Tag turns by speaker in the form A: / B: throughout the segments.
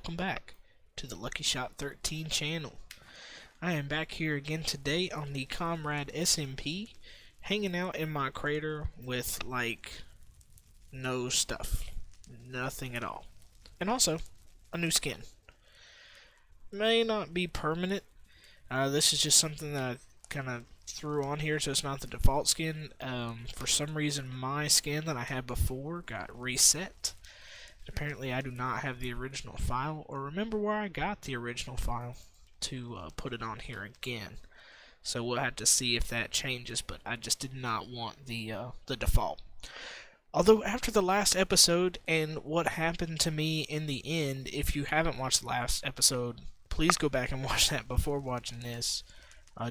A: welcome back to the Lucky Shot 13 channel. I am back here again today on the Comrade SMP, hanging out in my crater with like no stuff, nothing at all, and also a new skin. May not be permanent. This is just something that I kind of threw on here, so it's not the default skin. For some reason, my skin that I had before got reset. Apparently, I do not have the original file, or remember where I got the original file to put it on here again. So we'll have to see if that changes, but I just did not want the default. Although after the last episode and what happened to me in the end, if you haven't watched the last episode, please go back and watch that before watching this,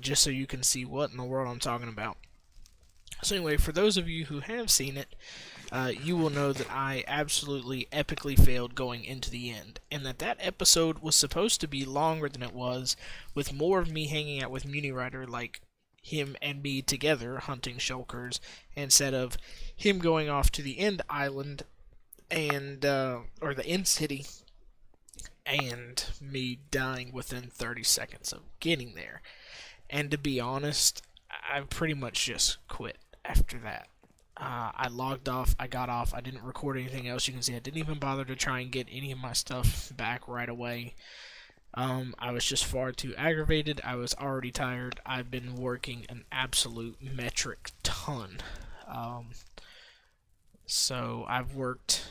A: just so you can see what in the world I'm talking about. So anyway, for those of you who have seen it, you will know that I absolutely epically failed going into the end, and that episode was supposed to be longer than it was, with more of me hanging out with MuniRider, like him and me together hunting shulkers, instead of him going off to the end island and or the end city, and me dying within 30 seconds of getting there. And to be honest, I pretty much just quit after that. I logged off, I got off, I didn't record anything else. You can see I didn't even bother to try and get any of my stuff back right away. I was just far too aggravated. I was already tired. I've been working an absolute metric ton. So I've worked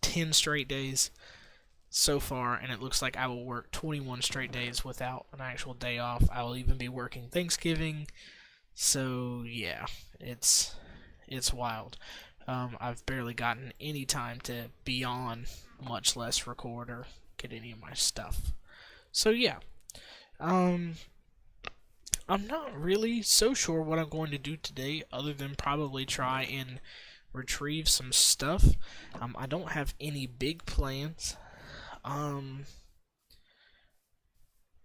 A: 10 straight days so far, and it looks like I will work 21 straight days without an actual day off. I will even be working Thanksgiving. So yeah, it's wild. I've barely gotten any time to be on, much less record or get any of my stuff. So yeah, I'm not really so sure what I'm going to do today, other than probably try and retrieve some stuff. I don't have any big plans.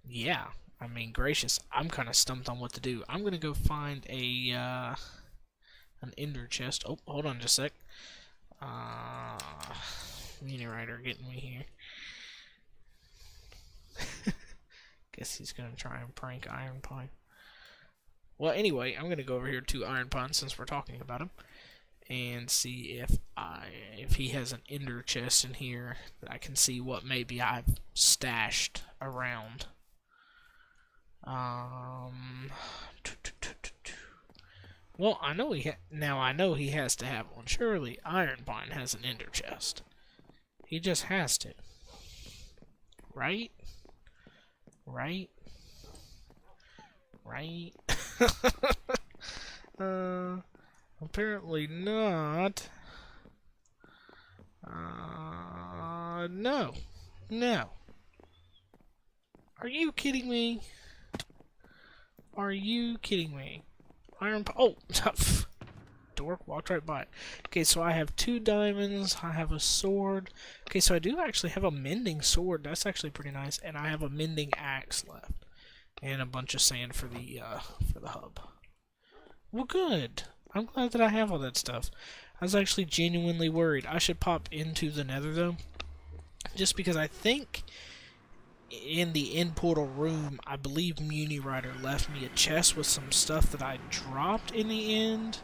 A: Yeah, I mean, gracious, I'm kind of stumped on what to do. I'm gonna go find an ender chest. Oh, hold on just a sec. MuniRider getting me here. Guess he's gonna try and prank Iron Pine. Well, anyway, I'm gonna go over here to Iron Pine since we're talking about him, and see if he has an ender chest in here that I can see what maybe I've stashed around. Well, I know I know he has to have one. Surely Iron Pine has an ender chest. He just has to. Right? Right? Right? Apparently not. No. No. Are you kidding me? Are you kidding me? Oh! Dork walked right by it. Okay, so I have 2 diamonds. I have a sword. Okay, so I do actually have a mending sword. That's actually pretty nice. And I have a mending axe left. And a bunch of sand for the hub. Well, good. I'm glad that I have all that stuff. I was actually genuinely worried. I should pop into the nether, though. Just because I think in the end portal room, I believe MuniRider left me a chest with some stuff that I dropped in the end.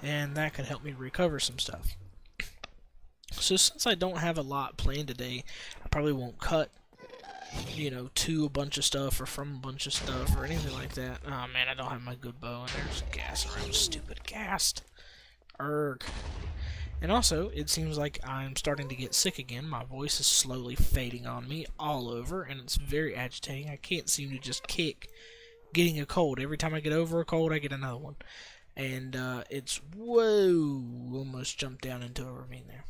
A: And that could help me recover some stuff. So since I don't have a lot planned today, I probably won't cut, you know, to a bunch of stuff or from a bunch of stuff or anything like that. Oh man, I don't have my good bow, and there's gas around. Stupid gas. Erg. And also, it seems like I'm starting to get sick again. My voice is slowly fading on me all over, and it's very agitating. I can't seem to just kick getting a cold. Every time I get over a cold, I get another one. And it's, whoa, almost jumped down into a ravine there.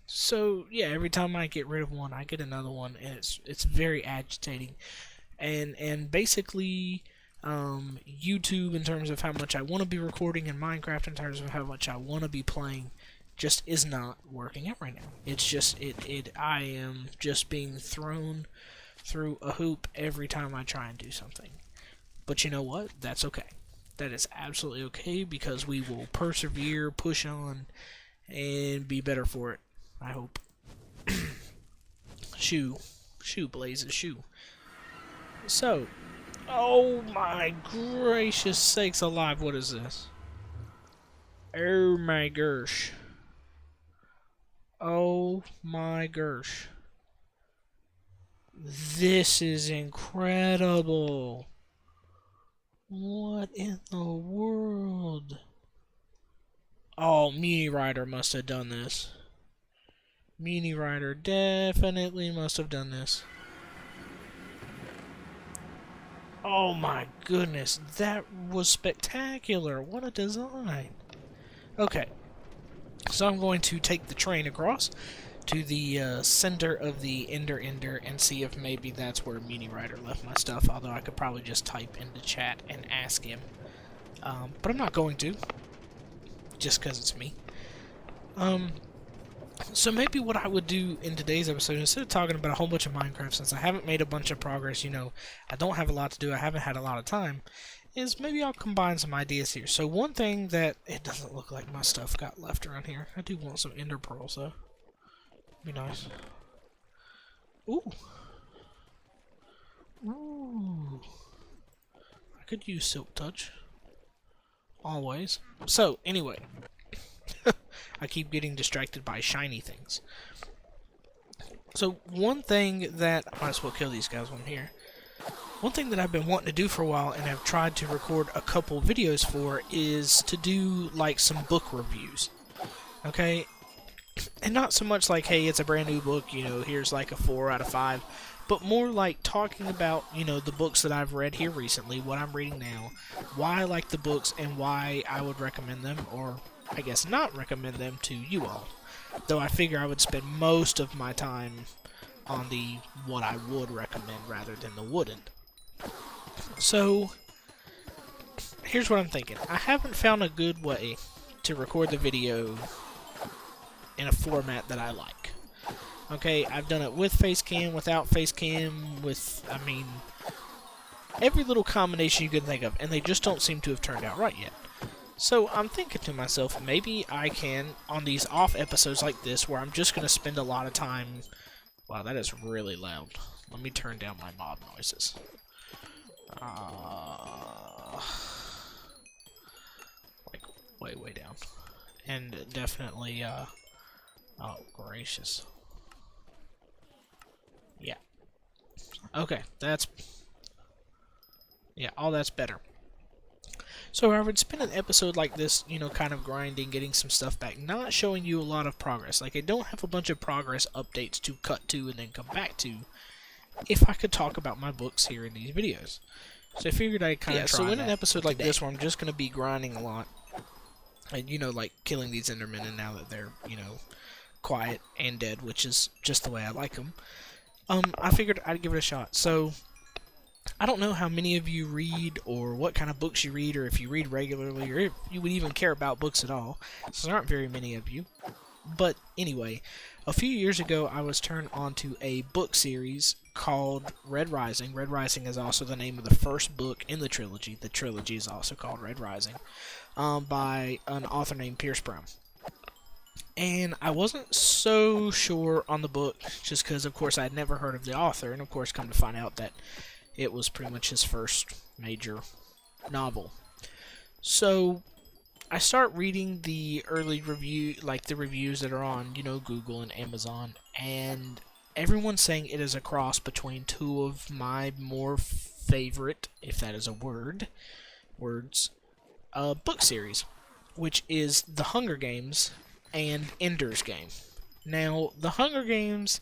A: So yeah, every time I get rid of one, I get another one, and it's very agitating. And basically, YouTube, in terms of how much I want to be recording, and Minecraft in terms of how much I want to be playing, just is not working out right now. It's just I am just being thrown through a hoop every time I try and do something. But you know what? That's okay. That is absolutely okay, because we will persevere, push on, and be better for it. I hope. Shoo. Shoe, Blazes, shoe. So, oh my gracious sakes alive, what is this? Oh my gosh. Oh my gosh. This is incredible. What in the world? Oh, Muni Rider must have done this. Muni Rider definitely must have done this. Oh my goodness, that was spectacular. What a design. Okay, so I'm going to take the train across to the center of the Ender and see if maybe that's where Muni Rider left my stuff, although I could probably just type into chat and ask him. But I'm not going to, just because it's me. So maybe what I would do in today's episode, instead of talking about a whole bunch of Minecraft, since I haven't made a bunch of progress, you know, I don't have a lot to do, I haven't had a lot of time, is maybe I'll combine some ideas here. So one thing that, it doesn't look like my stuff got left around here. I do want some ender pearls, though. Be nice. Ooh. Ooh. I could use Silk Touch. Always. So, anyway. I keep getting distracted by shiny things. So, one thing that... I might as well kill these guys when I'm here. One thing that I've been wanting to do for a while, and I've tried to record a couple videos for, is to do, like, some book reviews. Okay? And not so much like, hey, it's a brand new book, you know, here's like a 4 out of 5. But more like talking about, you know, the books that I've read here recently, what I'm reading now, why I like the books, and why I would recommend them, or I guess not recommend them to you all. Though I figure I would spend most of my time on the what I would recommend rather than the wouldn't. So, here's what I'm thinking. I haven't found a good way to record the video in a format that I like. Okay, I've done it with Facecam, without Facecam, with, I mean, every little combination you can think of, and they just don't seem to have turned out right yet. So I'm thinking to myself, maybe I can, on these off episodes like this, where I'm just going to spend a lot of time... Wow, that is really loud. Let me turn down my mob noises. Like, way down. And definitely, oh, gracious. Yeah. Okay, that's... Yeah, all that's better. So I would spend an episode like this, you know, kind of grinding, getting some stuff back, not showing you a lot of progress. Like, I don't have a bunch of progress updates to cut to and then come back to, if I could talk about my books here in these videos. So I figured I'd kind of try. So in an episode like this, where I'm just going to be grinding a lot, and, you know, like, killing these Endermen, and now that they're, you know, quiet and dead, which is just the way I like them, I figured I'd give it a shot. So, I don't know how many of you read, or what kind of books you read, or if you read regularly, or if you would even care about books at all. So there aren't very many of you. But anyway, a few years ago, I was turned on to a book series called Red Rising. Red Rising is also the name of the first book in the trilogy. The trilogy is also called Red Rising, by an author named Pierce Brown. And I wasn't so sure on the book, just because, of course, I had never heard of the author, and of course, come to find out that it was pretty much his first major novel. So, I start reading the early review, like the reviews that are on, you know, Google and Amazon, and everyone's saying it is a cross between two of my more favorite, if that is a word, book series, which is The Hunger Games and Ender's Game. Now, The Hunger Games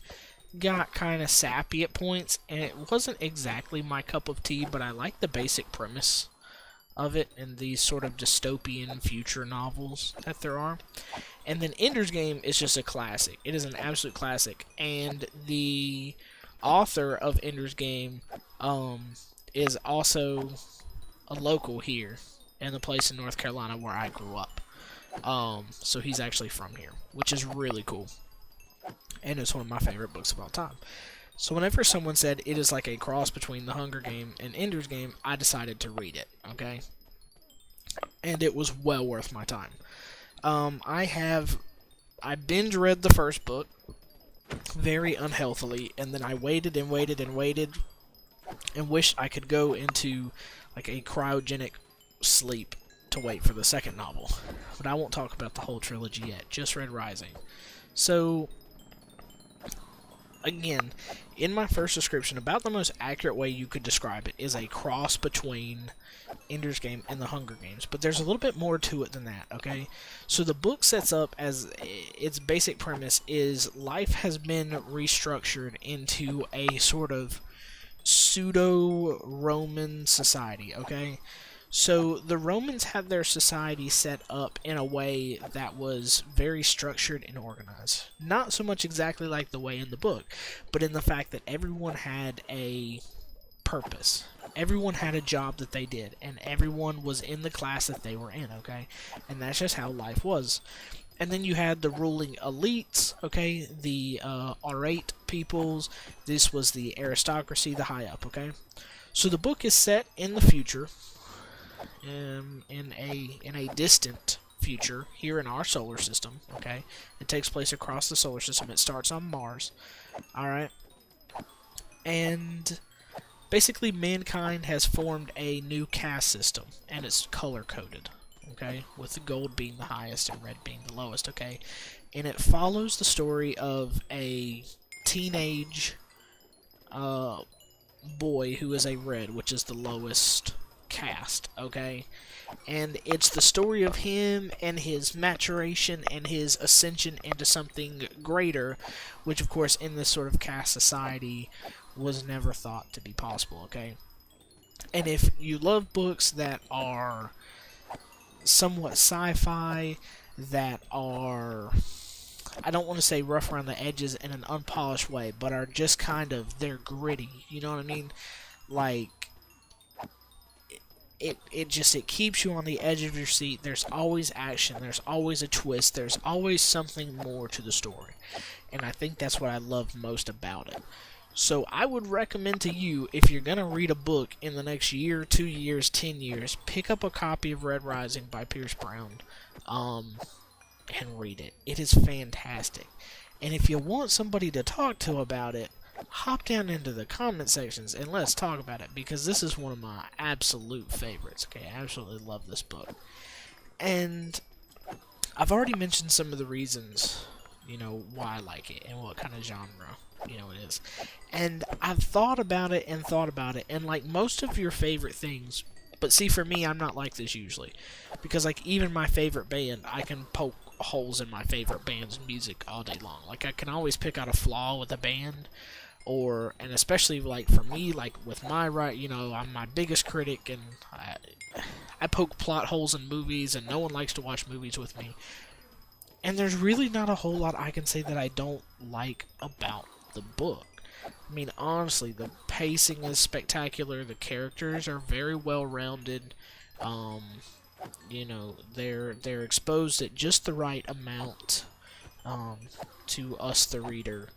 A: got kind of sappy at points, and it wasn't exactly my cup of tea, but I like the basic premise of it and these sort of dystopian future novels that there are. And then Ender's Game is just a classic. It is an absolute classic, and the author of Ender's Game is also a local here in the place in North Carolina where I grew up. So he's actually from here, which is really cool. And it's one of my favorite books of all time. So whenever someone said it is like a cross between The Hunger Game and Ender's Game, I decided to read it, okay? And it was well worth my time. I binge read the first book, very unhealthily, and then I waited and waited and waited and wished I could go into like a cryogenic sleep to wait for the second novel. But I won't talk about the whole trilogy yet, just Red Rising. So, again, in my first description, about the most accurate way you could describe it is a cross between Ender's Game and the Hunger Games, but there's a little bit more to it than that, okay? So the book sets up as its basic premise is life has been restructured into a sort of pseudo-Roman society, okay? So the Romans had their society set up in a way that was very structured and organized. Not so much exactly like the way in the book, but in the fact that everyone had a purpose. Everyone had a job that they did, and everyone was in the class that they were in, okay? And that's just how life was. And then you had the ruling elites, okay? The orate peoples. This was the aristocracy, the high up, okay? So the book is set in the future. In a distant future here in our solar system, okay? It takes place across the solar system. It starts on Mars, alright? And basically mankind has formed a new caste system, and it's color-coded, okay? With the gold being the highest and red being the lowest, okay? And it follows the story of a teenage boy who is a red, which is the lowest caste, okay? And it's the story of him and his maturation and his ascension into something greater, which of course in this sort of caste society was never thought to be possible, okay? And if you love books that are somewhat sci-fi, that are, I don't want to say rough around the edges in an unpolished way, but are just kind of, they're gritty, you know what I mean? Like, it keeps you on the edge of your seat. There's always action. There's always a twist. There's always something more to the story. And I think that's what I love most about it. So I would recommend to you, if you're going to read a book in the next year, 2 years, 10 years, pick up a copy of Red Rising by Pierce Brown and read it. It is fantastic. And if you want somebody to talk to about it, hop down into the comment sections and let's talk about it, because this is one of my absolute favorites. Okay, I absolutely love this book. And I've already mentioned some of the reasons, you know, why I like it and what kind of genre, you know, it is. And I've thought about it, and like most of your favorite things, but see, for me, I'm not like this usually, because like even my favorite band, I can poke holes in my favorite band's music all day long. Like I can always pick out a flaw with a band, and especially like for me, like with my you know, I'm my biggest critic, and I poke plot holes in movies, and no one likes to watch movies with me. And there's really not a whole lot I can say that I don't like about the book. I mean, honestly, the pacing is spectacular. The characters are very well rounded. You know, they're exposed at just the right amount to us, the reader.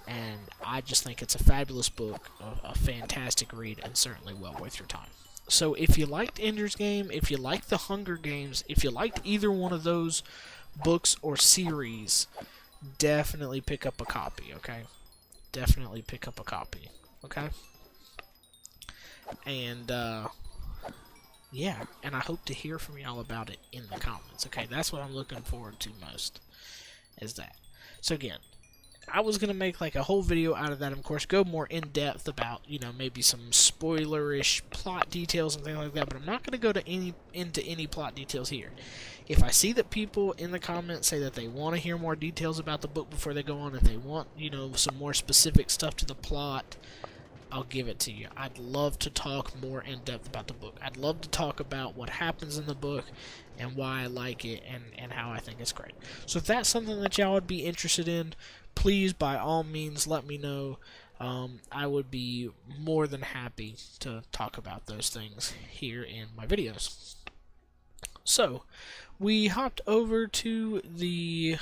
A: And I just think it's a fabulous book, a fantastic read, and certainly well worth your time. So if you liked Ender's Game, if you liked The Hunger Games, if you liked either one of those books or series, definitely pick up a copy, okay? Definitely pick up a copy, okay? And, yeah, and I hope to hear from y'all about it in the comments, okay? That's what I'm looking forward to most, is that. So again, I was going to make like a whole video out of that, and of course go more in depth about, you know, maybe some spoilerish plot details and things like that, but I'm not going to go into any plot details here. If I see that people in the comments say that they want to hear more details about the book before they go on, if they want, you know, some more specific stuff to the plot, I'll give it to you. I'd love to talk more in depth about the book. I'd love to talk about what happens in the book and why I like it and how I think it's great. So if that's something that y'all would be interested in, please, by all means, let me know. I would be more than happy to talk about those things here in my videos. So, we hopped over to the...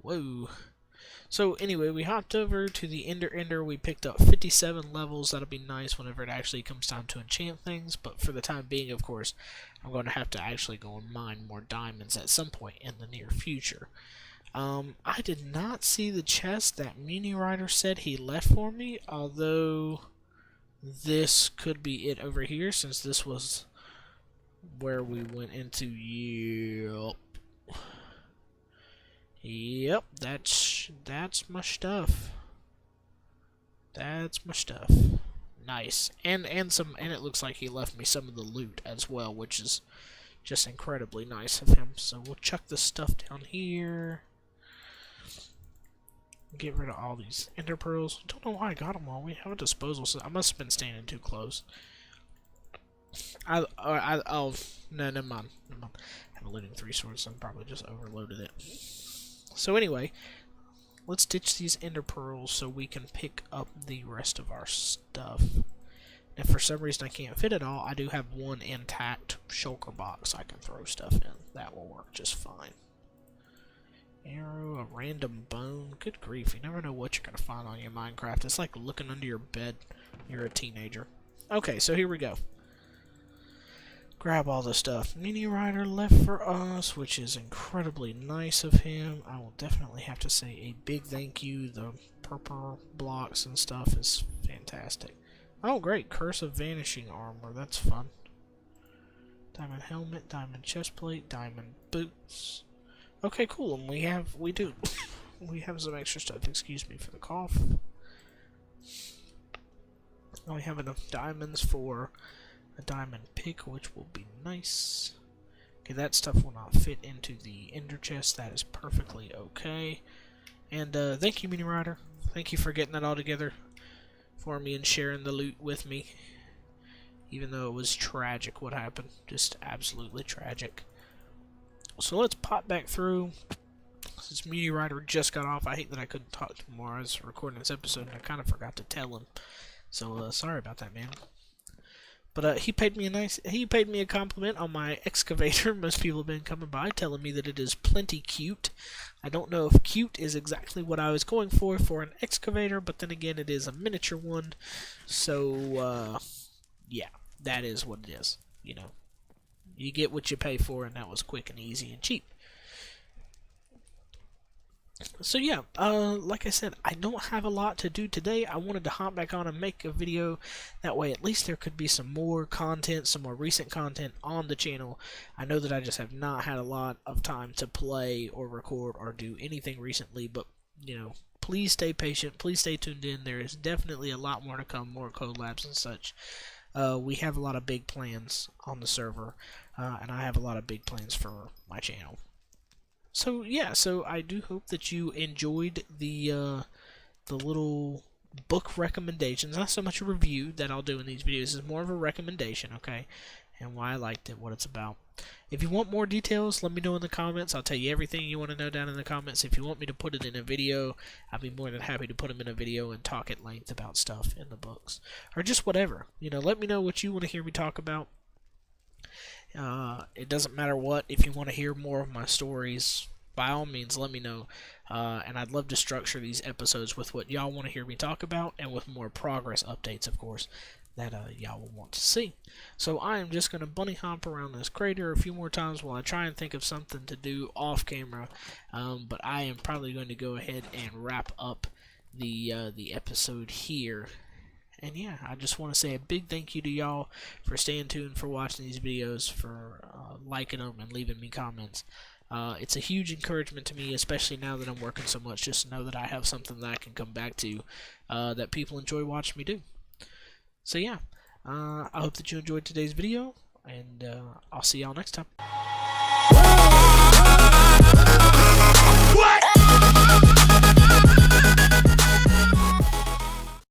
A: Whoa. So, anyway, we hopped over to the Ender. We picked up 57 levels. That'll be nice whenever it actually comes time to enchant things. But for the time being, of course, I'm going to have to actually go and mine more diamonds at some point in the near future. I did not see the chest that Mini Rider said he left for me, although this could be it over here, since this was where we went into. Yep, that's my stuff. That's my stuff. Nice. And it looks like he left me some of the loot as well, which is just incredibly nice of him. So we'll chuck this stuff down here. Get rid of all these ender pearls. Don't know why I got them all. We have a disposal system. I must have been standing too close. Oh, no, never mind. I have a looting 3 swords, so I probably just overloaded it. So anyway, let's ditch these ender pearls so we can pick up the rest of our stuff. If for some reason I can't fit it all, I do have one intact shulker box I can throw stuff in. That will work just fine. Arrow, a random bone. Good grief, you never know what you're going to find on your Minecraft. It's like looking under your bed. You're a teenager. Okay, so here we go. Grab all the stuff. Mini Rider left for us, which is incredibly nice of him. I will definitely have to say a big thank you. The purple blocks and stuff is fantastic. Oh, great. Curse of Vanishing Armor. That's fun. Diamond helmet, diamond chestplate, diamond boots. Okay, cool. And we have some extra stuff. Excuse me for the cough. We have enough diamonds for a diamond pick, which will be nice. Okay, that stuff will not fit into the ender chest. That is perfectly okay. And thank you, Mini Rider. Thank you for getting that all together for me and sharing the loot with me. Even though it was tragic what happened. Just absolutely tragic. So let's pop back through. Since Mini Rider just got off, I hate that I couldn't talk to him more. I was recording this episode and I kind of forgot to tell him. So sorry about that, man. But he paid me a compliment on my excavator. Most people have been coming by telling me that it is plenty cute. I don't know if cute is exactly what I was going for an excavator, but then again, it is a miniature one. So yeah, that is what it is. You know, you get what you pay for, and that was quick and easy and cheap. So yeah, like I said, I don't have a lot to do today. I wanted to hop back on and make a video. That way at least there could be some more content, some more recent content on the channel. I know that I just have not had a lot of time to play or record or do anything recently, but, you know, please stay patient. Please stay tuned in. There is definitely a lot more to come, more collabs and such. We have a lot of big plans on the server, and I have a lot of big plans for my channel. So yeah, so I do hope that you enjoyed the little book recommendations. Not so much a review that I'll do in these videos. It's more of a recommendation, okay? And why I liked it, what it's about. If you want more details, let me know in the comments. I'll tell you everything you want to know down in the comments. If you want me to put it in a video, I'll be more than happy to put them in a video and talk at length about stuff in the books. Or just whatever. You know, let me know what you want to hear me talk about. It doesn't matter what. If you want to hear more of my stories, by all means, let me know. And I'd love to structure these episodes with what y'all want to hear me talk about, and with more progress updates, of course, that y'all will want to see. So I am just going to bunny hop around this crater a few more times while I try and think of something to do off camera. But I am probably going to go ahead and wrap up the episode here. And yeah, I just want to say a big thank you to y'all for staying tuned, for watching these videos, for liking them and leaving me comments. It's a huge encouragement to me, especially now that I'm working so much, just to know that I have something that I can come back to that people enjoy watching me do. So yeah, I hope that you enjoyed today's video, and I'll see y'all next time.